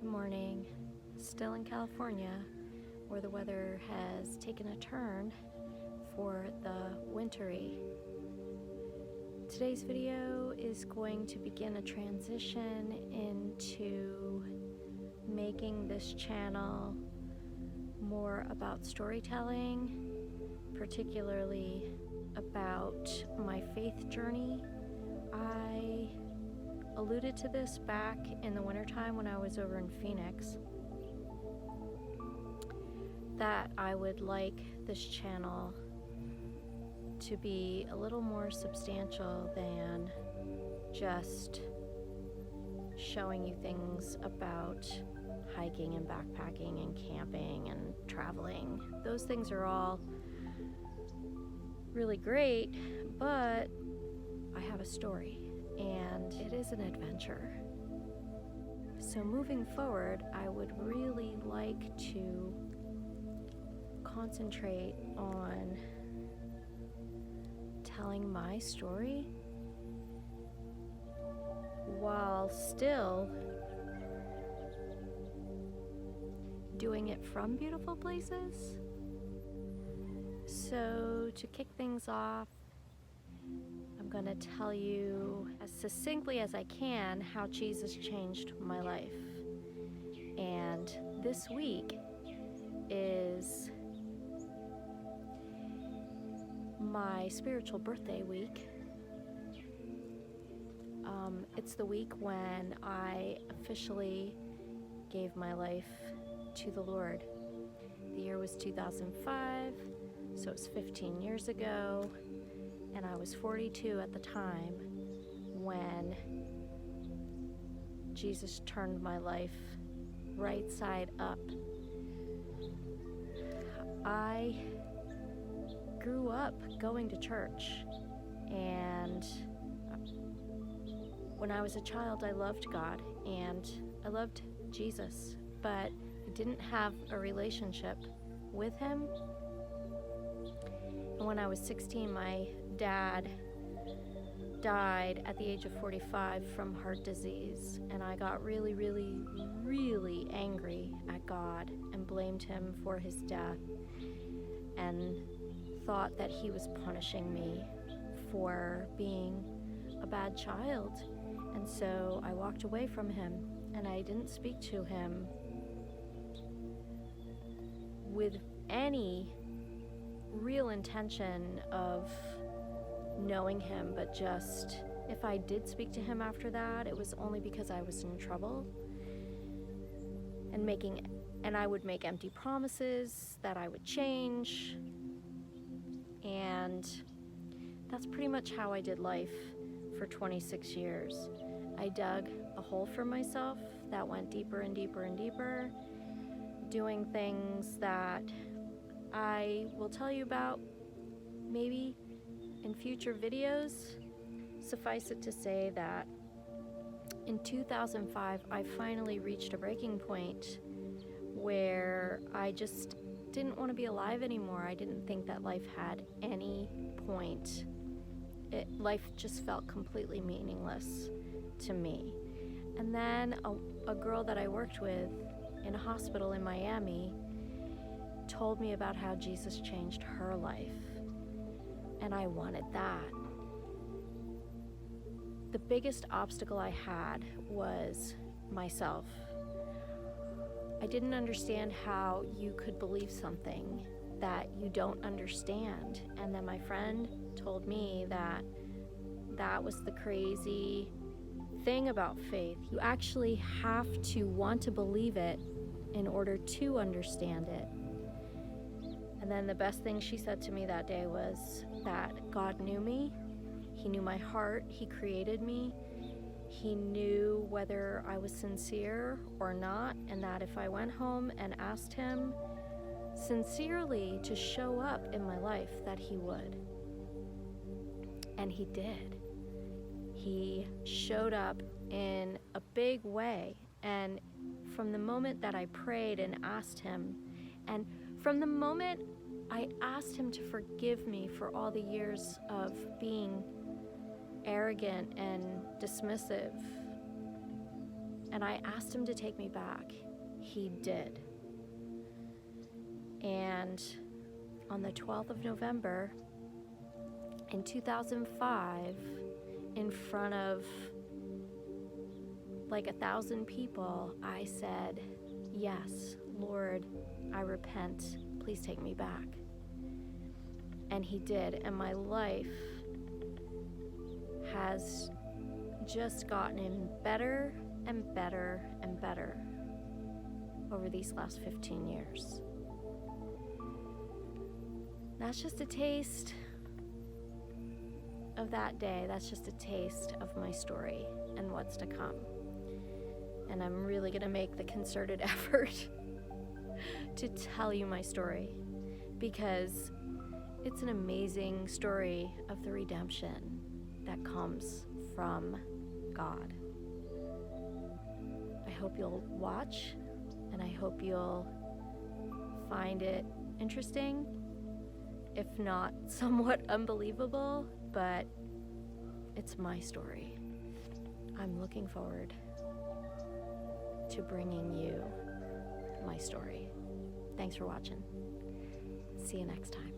morning, still in California, where the weather has taken a turn for the wintry. Today's video is going to begin a transition into making this channel more about storytelling, particularly about my faith journey. I alluded to this back in the wintertime when I was over in Phoenix, that I would like this channel to be a little more substantial than just showing you things about hiking and backpacking and camping and traveling. Those things are all really great, but I have a story and it is an adventure. So moving forward, I would really like to concentrate on telling my story while still doing it from beautiful places. So to kick things off, I'm going to tell you as succinctly as I can how Jesus changed my life. And this week is my spiritual birthday week. It's the week when I officially gave my life to the Lord. The year was 2005, so it was 15 years ago, and I was 42 at the time when Jesus turned my life right side up. I grew up going to church, and when I was a child, I loved God and I loved Jesus, but I didn't have a relationship with Him. And when I was 16, my dad died at the age of 45 from heart disease, and I got really, really, really angry at God and blamed Him for his death and thought that He was punishing me for being a bad child. And so I walked away from Him and I didn't speak to Him with any real intention of knowing Him, but just if I did speak to Him after that, it was only because I was in trouble and I would make empty promises that I would change. And that's pretty much how I did life for 26 years. I dug a hole for myself that went deeper and deeper and deeper, doing things that I will tell you about maybe in future videos. Suffice it to say that in 2005, I finally reached a breaking point where I just didn't want to be alive anymore. I didn't think that life had any point. Life just felt completely meaningless to me. And then a girl that I worked with in a hospital in Miami told me about how Jesus changed her life, and I wanted that. The biggest obstacle I had was myself. I didn't understand how you could believe something that you don't understand. And then my friend told me that that was the crazy thing about faith. You actually have to want to believe it in order to understand it. And then the best thing she said to me that day was that God knew me. He knew my heart. He created me. He knew whether I was sincere or not, and that if I went home and asked Him sincerely to show up in my life, that He would. And He did. He showed up in a big way. And from the moment that I prayed and asked Him, and from the moment I asked Him to forgive me for all the years of being arrogant and dismissive And I asked him to take me back. He did. And on the 12th of November in 2005, in front of like 1,000 people, I said, "Yes, Lord, I repent. Please take me back." And he did. And my life has just gotten better and better and better over these last 15 years. That's just a taste of that day. That's just a taste of my story and what's to come. And I'm really gonna make the concerted effort to tell you my story, because it's an amazing story of the redemption that comes from God. I hope you'll watch, and I hope you'll find it interesting, if not somewhat unbelievable, but it's my story. I'm looking forward to bringing you my story. Thanks for watching. See you next time.